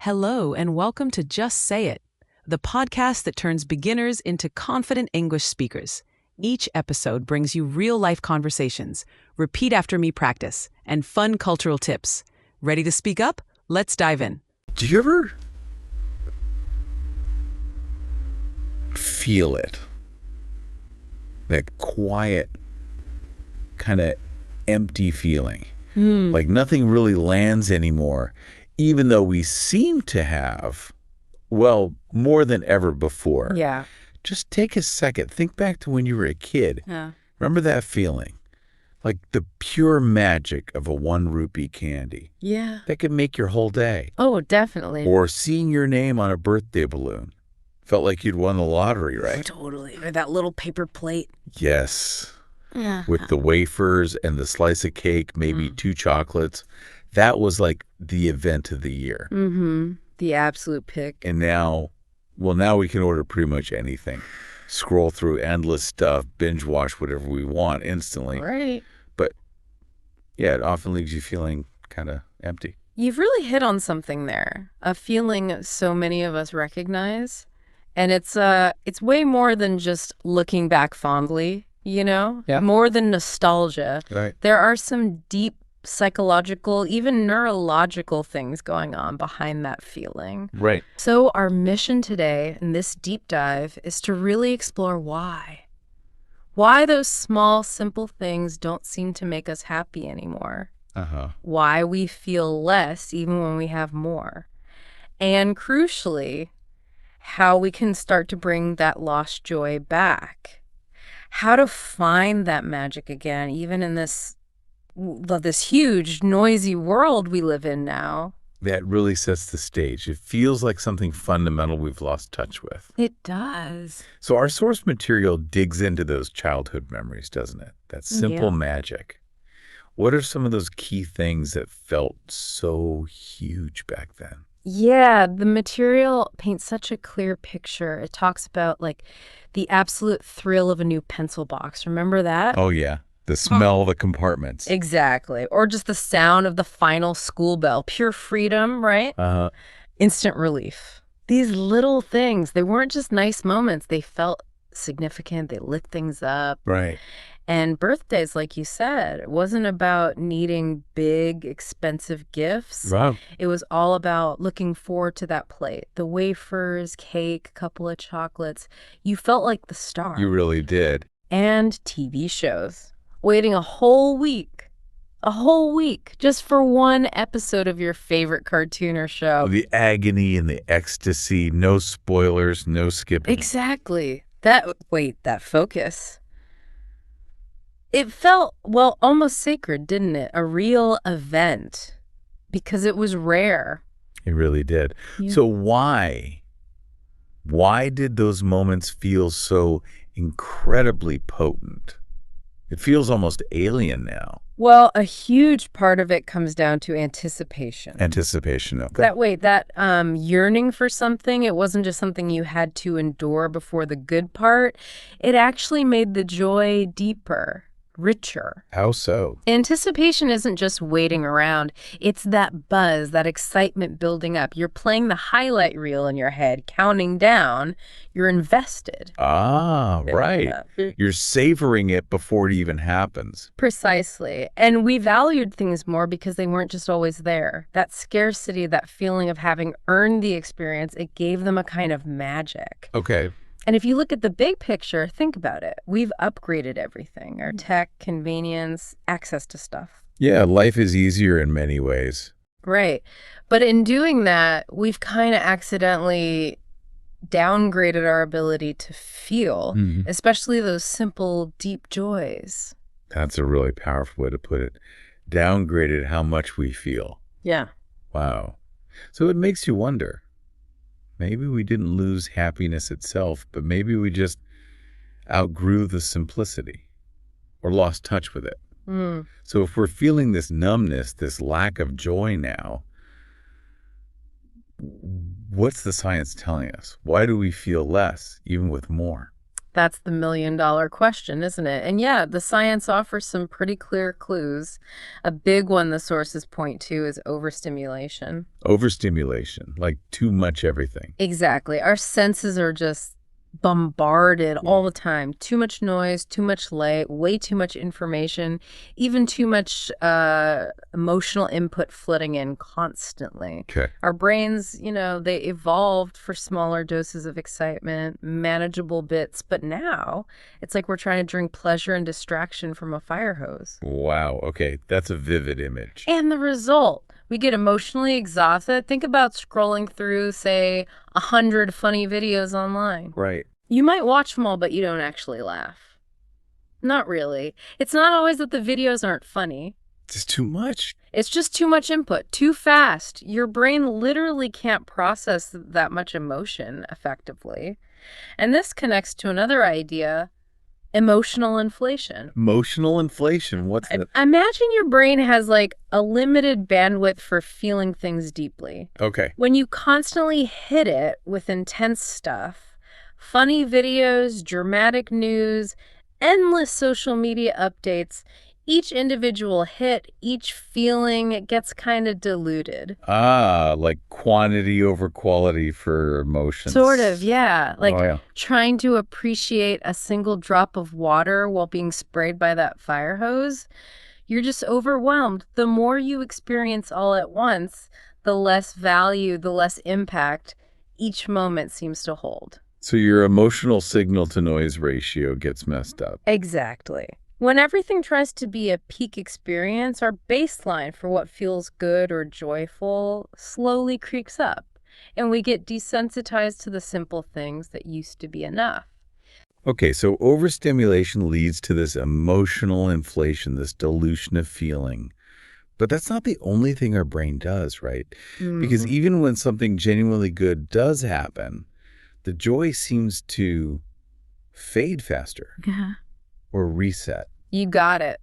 Hello, and welcome to Just Say It, the podcast that turns beginners into confident English speakers. Each episode brings you real-life conversations, repeat after me practice, and fun cultural tips. Ready to speak up? Let's dive in. Do you ever feel it? That quiet, kind of empty feeling. Like nothing really lands anymore, even though we seem to have, well, more than ever before. Yeah. Just take a second. Think back to when you were a kid. Yeah. Remember that feeling? Like the pure magic of a one-rupee candy. Yeah. That could make your whole day. Oh, definitely. Or seeing your name on a birthday balloon. Felt like you'd won the lottery, right? Totally. Or that little paper plate. Yes. Yeah. With the wafers and the slice of cake, maybe 2 chocolates. That was like the event of the year. Mm-hmm. The absolute pick. And now we can order pretty much anything. Scroll through endless stuff, binge watch whatever we want instantly. Right. But yeah, it often leaves you feeling kind of empty. You've really hit on something there. A feeling so many of us recognize. And it's way more than just looking back fondly, you know? Yeah. More than nostalgia. Right. There are some deep psychological, even neurological things going on behind that feeling. Right. So our mission today in this deep dive is to really explore why. Why those small, simple things don't seem to make us happy anymore. Why we feel less even when we have more. And crucially, how we can start to bring that lost joy back. How to find that magic again, even in this huge, noisy world we live in now. That really sets the stage. It feels like something fundamental we've lost touch with. It does. So our source material digs into those childhood memories, doesn't it? That simple magic. What are some of those key things that felt so huge back then? Yeah, the material paints such a clear picture. It talks about like the absolute thrill of a new pencil box. Remember that? Oh, yeah. The smell of the compartments. Exactly. Or just the sound of the final school bell. Pure freedom, right? Instant relief. These little things, they weren't just nice moments. They felt significant. They lit things up. Right. And birthdays, like you said, it wasn't about needing big, expensive gifts. Wow. It was all about looking forward to that plate. The wafers, cake, a couple of chocolates. You felt like the star. You really did. And TV shows. Waiting a whole week just for one episode of your favorite cartoon or show. The agony and the ecstasy, no spoilers, no skipping. Exactly. That focus. It felt, well, almost sacred, didn't it? A real event because it was rare. It really did. Yeah. So why did those moments feel so incredibly potent? It feels almost alien now. Well, a huge part of it comes down to anticipation. Anticipation, okay. That yearning for something, it wasn't just something you had to endure before the good part. It actually made the joy deeper, richer. How so? Anticipation isn't just waiting around. It's that buzz, that excitement building up. You're playing the highlight reel in your head, counting down. You're invested. Ah, right. You're savoring it before it even happens. Precisely. And we valued things more because they weren't just always there. That scarcity, that feeling of having earned the experience, it gave them a kind of magic. Okay. And if you look at the big picture, think about it. We've upgraded everything, our tech, convenience, access to stuff. Yeah, life is easier in many ways. Right. But in doing that, we've kind of accidentally downgraded our ability to feel, especially those simple, deep joys. That's a really powerful way to put it. Downgraded how much we feel. Yeah. Wow. So it makes you wonder. Maybe we didn't lose happiness itself, but maybe we just outgrew the simplicity or lost touch with it. So if we're feeling this numbness, this lack of joy now, what's the science telling us? Why do we feel less, even with more? That's the million-dollar question, isn't it? And yeah, the science offers some pretty clear clues. A big one the sources point to is overstimulation. Overstimulation, like too much everything. Exactly. Our senses are just bombarded all the time. Too much noise, too much light, way too much information, even too much emotional input flooding in constantly. Okay. Our brains, they evolved for smaller doses of excitement, manageable bits, but now it's like we're trying to drink pleasure and distraction from a fire hose. Wow. Okay. That's a vivid image. And the result, we get emotionally exhausted. Think about scrolling through, say, 100 funny videos online. Right. You might watch them all, but you don't actually laugh. Not really. It's not always that the videos aren't funny. It's just too much. It's just too much input, too fast. Your brain literally can't process that much emotion effectively. And this connects to another idea, emotional inflation. Emotional inflation. What's that? Imagine your brain has like a limited bandwidth for feeling things deeply. Okay. When you constantly hit it with intense stuff, funny videos, dramatic news, endless social media updates, each individual hit, each feeling, it gets kind of diluted. Like quantity over quality for emotions. Sort of, yeah. Like yeah. Trying to appreciate a single drop of water while being sprayed by that fire hose. You're just overwhelmed. The more you experience all at once, the less value, the less impact each moment seems to hold. So your emotional signal to noise ratio gets messed up. Exactly. When everything tries to be a peak experience, our baseline for what feels good or joyful slowly creeps up, and we get desensitized to the simple things that used to be enough. Okay, so overstimulation leads to this emotional inflation, this dilution of feeling. But that's not the only thing our brain does, right? Mm-hmm. Because even when something genuinely good does happen, the joy seems to fade faster or reset. You got it.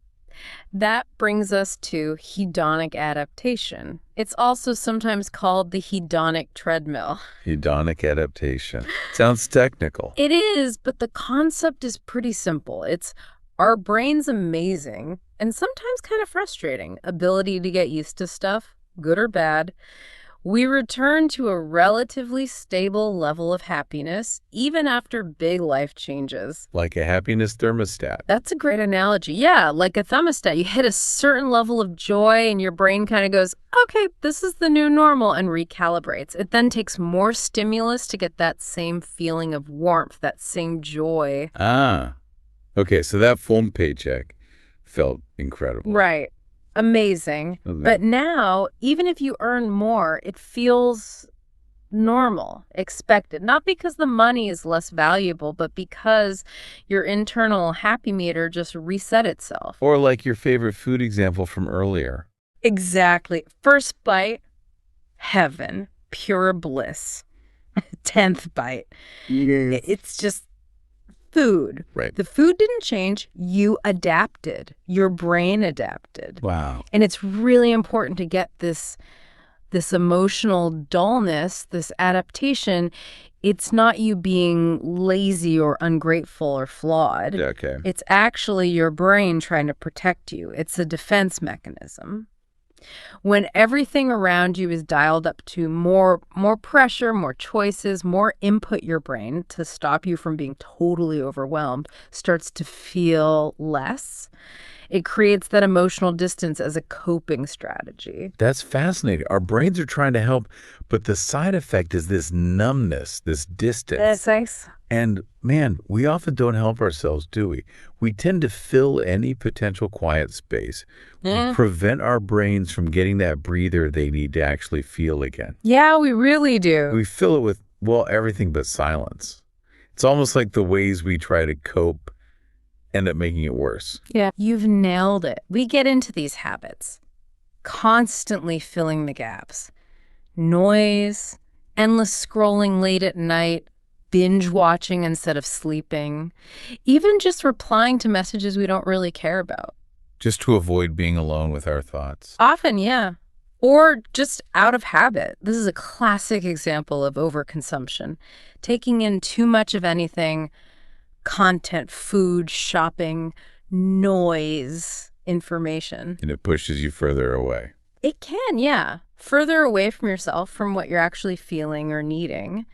That brings us to hedonic adaptation. It's also sometimes called the hedonic treadmill. Hedonic adaptation. Sounds technical. It is, but the concept is pretty simple. It's our brain's amazing and sometimes kind of frustrating ability to get used to stuff, good or bad. We return to a relatively stable level of happiness, even after big life changes. Like a happiness thermostat. That's a great analogy. Yeah, like a thermostat. You hit a certain level of joy and your brain kind of goes, okay, this is the new normal, and recalibrates. It then takes more stimulus to get that same feeling of warmth, that same joy. Okay, so that phone paycheck felt incredible. Right. Amazing. Okay. But now, even if you earn more, it feels normal, expected. Not because the money is less valuable, but because your internal happy meter just reset itself. Or like your favorite food example from earlier. Exactly. First bite, heaven, pure bliss. 10th bite. Yes. It's just food. Right. The food didn't change. You adapted. Your brain adapted. Wow. And it's really important to get this emotional dullness, this adaptation. It's not you being lazy or ungrateful or flawed. Okay. It's actually your brain trying to protect you. It's a defense mechanism. When everything around you is dialed up to more pressure, more choices, more input, your brain, to stop you from being totally overwhelmed, starts to feel less. It creates that emotional distance as a coping strategy. That's fascinating. Our brains are trying to help, but the side effect is this numbness, this distance. That's nice. And man, we often don't help ourselves, do we? We tend to fill any potential quiet space. We prevent our brains from getting that breather they need to actually feel again. Yeah, we really do. We fill it with, well, everything but silence. It's almost like the ways we try to cope end up making it worse. Yeah, you've nailed it. We get into these habits, constantly filling the gaps. Noise, endless scrolling late at night, binge watching instead of sleeping, even just replying to messages we don't really care about. Just to avoid being alone with our thoughts. Often, yeah. Or just out of habit. This is a classic example of overconsumption. Taking in too much of anything, content, food, shopping, noise, information. And it pushes you further away. It can, yeah. Further away from yourself, from what you're actually feeling or needing.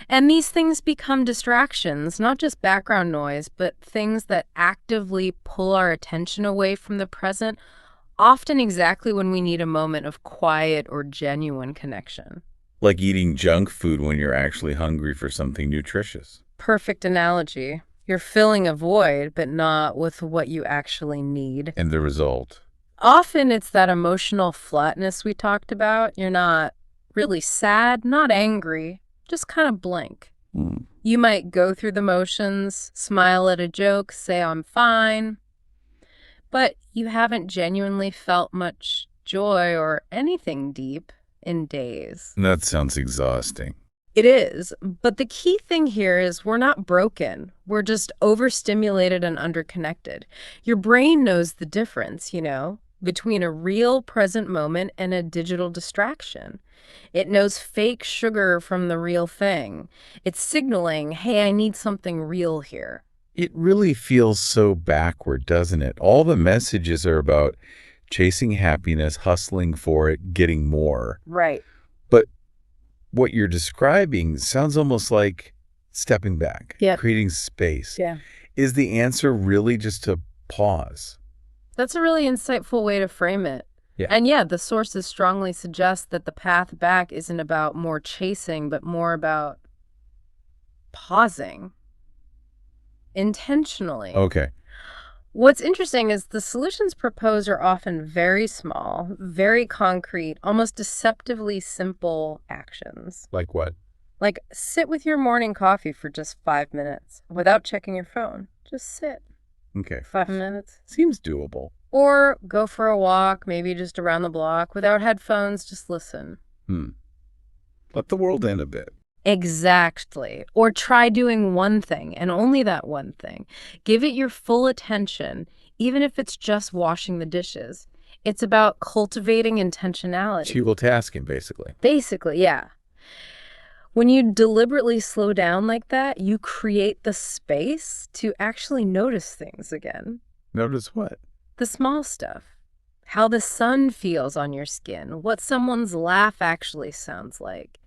And these things become distractions, not just background noise, but things that actively pull our attention away from the present, often exactly when we need a moment of quiet or genuine connection. Like eating junk food when you're actually hungry for something nutritious. Perfect analogy. You're filling a void, but not with what you actually need. And the result? Often it's that emotional flatness we talked about. You're not really sad, not angry, just kind of blank. You might go through the motions, smile at a joke, say I'm fine, but you haven't genuinely felt much joy or anything deep in days. That sounds exhausting. It is, but the key thing here is we're not broken. We're just overstimulated and underconnected. Your brain knows the difference, between a real present moment and a digital distraction. It knows fake sugar from the real thing. It's signaling, hey, I need something real here. It really feels so backward, doesn't it? All the messages are about chasing happiness, hustling for it, getting more. Right. But what you're describing sounds almost like stepping back, creating space. Yeah. Is the answer really just to pause? That's a really insightful way to frame it. Yeah. And the sources strongly suggest that the path back isn't about more chasing, but more about pausing intentionally. Okay. What's interesting is the solutions proposed are often very small, very concrete, almost deceptively simple actions. Like what? Like sit with your morning coffee for just 5 minutes without checking your phone. Just sit. Okay. 5 minutes. Seems doable. Or go for a walk, maybe just around the block, without headphones, just listen. Let the world in a bit. Exactly. Or try doing one thing, and only that one thing. Give it your full attention, even if it's just washing the dishes. It's about cultivating intentionality. Achievable tasking, basically. Basically, yeah. When you deliberately slow down like that, you create the space to actually notice things again. Notice what? The small stuff. How the sun feels on your skin, what someone's laugh actually sounds like.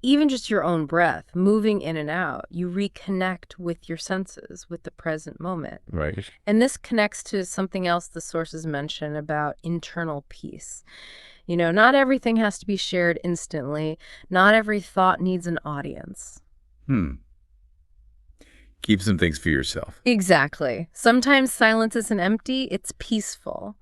Even just your own breath, moving in and out, you reconnect with your senses, with the present moment. Right. And this connects to something else the sources mention about internal peace. Not everything has to be shared instantly. Not every thought needs an audience. Keep some things for yourself. Exactly. Sometimes silence isn't empty, it's peaceful.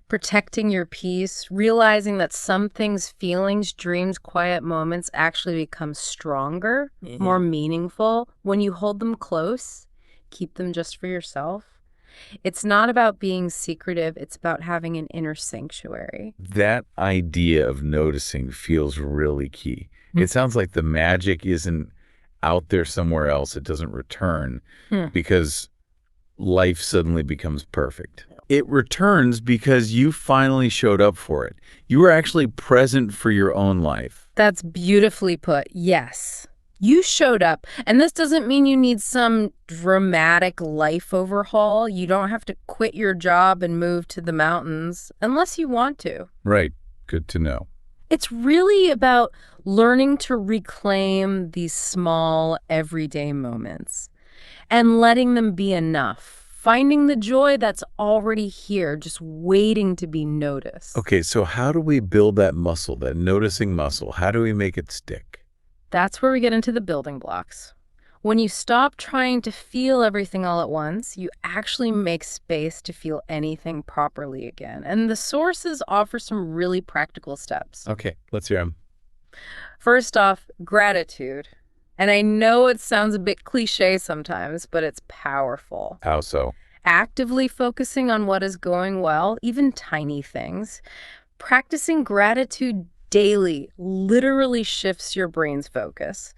Protecting your peace, realizing that some things, feelings, dreams, quiet moments actually become stronger, more meaningful when you hold them close, keep them just for yourself. It's not about being secretive, it's about having an inner sanctuary. That idea of noticing feels really key. It sounds like the magic isn't out there somewhere else. It doesn't return because life suddenly becomes perfect. It returns because you finally showed up for it. You were actually present for your own life. That's beautifully put, yes. You showed up, and this doesn't mean you need some dramatic life overhaul. You don't have to quit your job and move to the mountains unless you want to. Right. Good to know. It's really about learning to reclaim these small, everyday moments and letting them be enough. Finding the joy that's already here, just waiting to be noticed. Okay, so how do we build that muscle, that noticing muscle? How do we make it stick? That's where we get into the building blocks. When you stop trying to feel everything all at once, you actually make space to feel anything properly again. And the sources offer some really practical steps. Okay, let's hear them. First off, gratitude. And I know it sounds a bit cliche sometimes, but it's powerful. How so? Actively focusing on what is going well, even tiny things. Practicing gratitude daily literally shifts your brain's focus.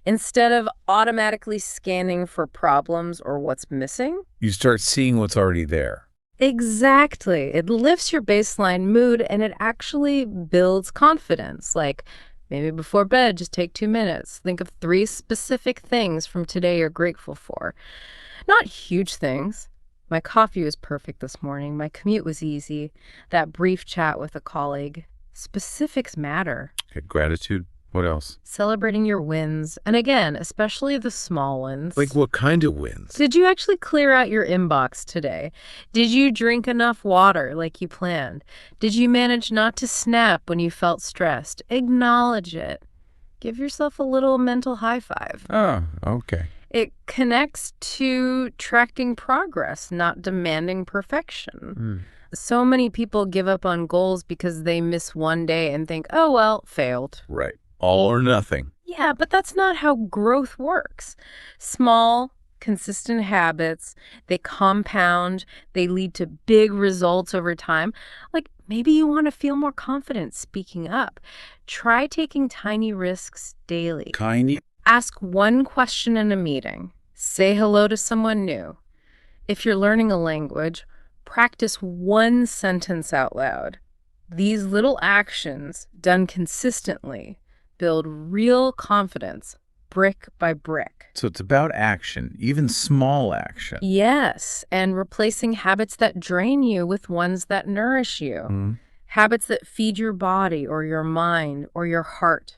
Instead of automatically scanning for problems or what's missing, You start seeing what's already there. exactly. It lifts your baseline mood and it actually builds confidence. Like maybe before bed, just take 2 minutes. Think of 3 specific things from today you're grateful for. Not huge things. My coffee was perfect this morning. My commute was easy. That brief chat with a colleague. Specifics matter. Okay, gratitude. What else? Celebrating your wins. And again, especially the small ones. Like what kind of wins? Did you actually clear out your inbox today? Did you drink enough water like you planned? Did you manage not to snap when you felt stressed? Acknowledge it. Give yourself a little mental high five. Oh, okay. It connects to tracking progress, not demanding perfection. So many people give up on goals because they miss one day and think, oh, well, failed. Right. All or nothing. Yeah, but that's not how growth works. Small, consistent habits, they compound, they lead to big results over time. Like maybe you want to feel more confident speaking up. Try taking tiny risks daily. Tiny? Ask one question in a meeting. Say hello to someone new. If you're learning a language, practice one sentence out loud. These little actions, done consistently, build real confidence, brick by brick. So it's about action, even small action. Yes, and replacing habits that drain you with ones that nourish you. Habits that feed your body or your mind or your heart.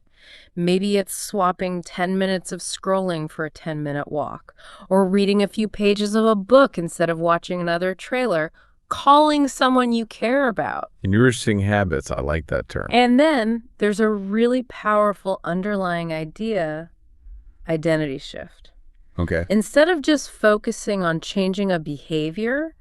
Maybe it's swapping 10 minutes of scrolling for a 10-minute walk, or reading a few pages of a book instead of watching another trailer, calling someone you care about. Nourishing habits, I like that term. And then there's a really powerful underlying idea, identity shift. Okay. Instead of just focusing on changing a behavior,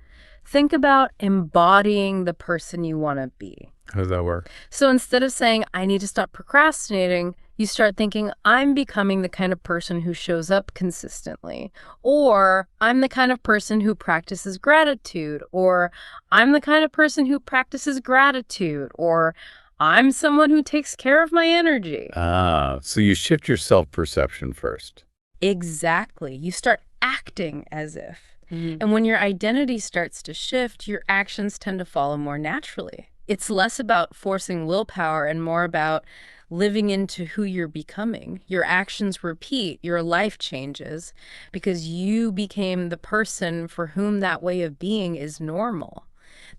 think about embodying the person you want to be. How does that work? So instead of saying, I need to stop procrastinating, you start thinking, I'm becoming the kind of person who shows up consistently. Or I'm the kind of person who practices gratitude. Or I'm the kind of person who practices gratitude. Or I'm someone who takes care of my energy. So you shift your self-perception first. Exactly. You start acting as if. And when your identity starts to shift, your actions tend to follow more naturally. It's less about forcing willpower and more about living into who you're becoming. Your actions repeat, your life changes because you became the person for whom that way of being is normal.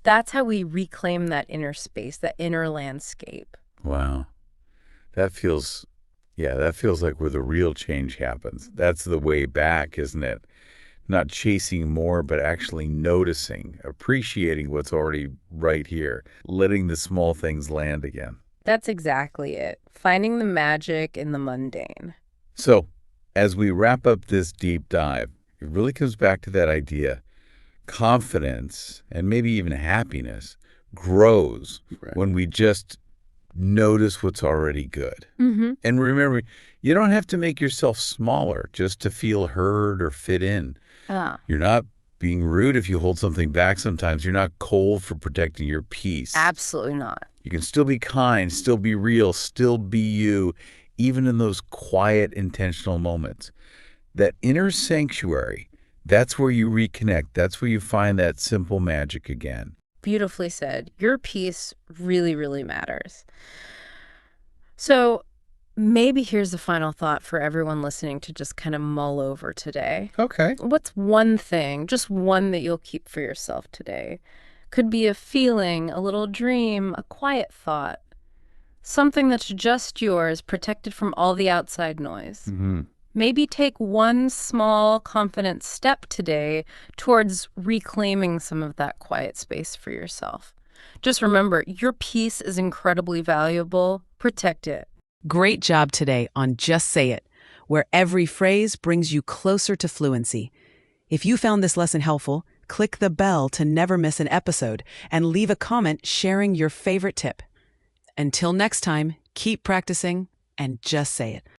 That's how we reclaim that inner space, that inner landscape. Wow. That feels like where the real change happens. That's the way back, isn't it? Not chasing more, but actually noticing, appreciating what's already right here, letting the small things land again. That's exactly it. Finding the magic in the mundane. So, as we wrap up this deep dive, it really comes back to that idea. Confidence, and maybe even happiness, grows when we just notice what's already good. And remember, you don't have to make yourself smaller just to feel heard or fit in. You're not being rude if you hold something back sometimes. You're not cold for protecting your peace. Absolutely not. You can still be kind, still be real, still be you, even in those quiet, intentional moments. That inner sanctuary, that's where you reconnect. That's where you find that simple magic again. Beautifully said. Your peace really, really matters. So maybe here's the final thought for everyone listening to just kind of mull over today. Okay. What's one thing, just one that you'll keep for yourself today? Could be a feeling, a little dream, a quiet thought. Something that's just yours, protected from all the outside noise. Maybe take one small, confident step today towards reclaiming some of that quiet space for yourself. Just remember, your peace is incredibly valuable. Protect it. Great job today on Just Say It, where every phrase brings you closer to fluency. If you found this lesson helpful, click the bell to never miss an episode and leave a comment sharing your favorite tip. Until next time, keep practicing and just say it.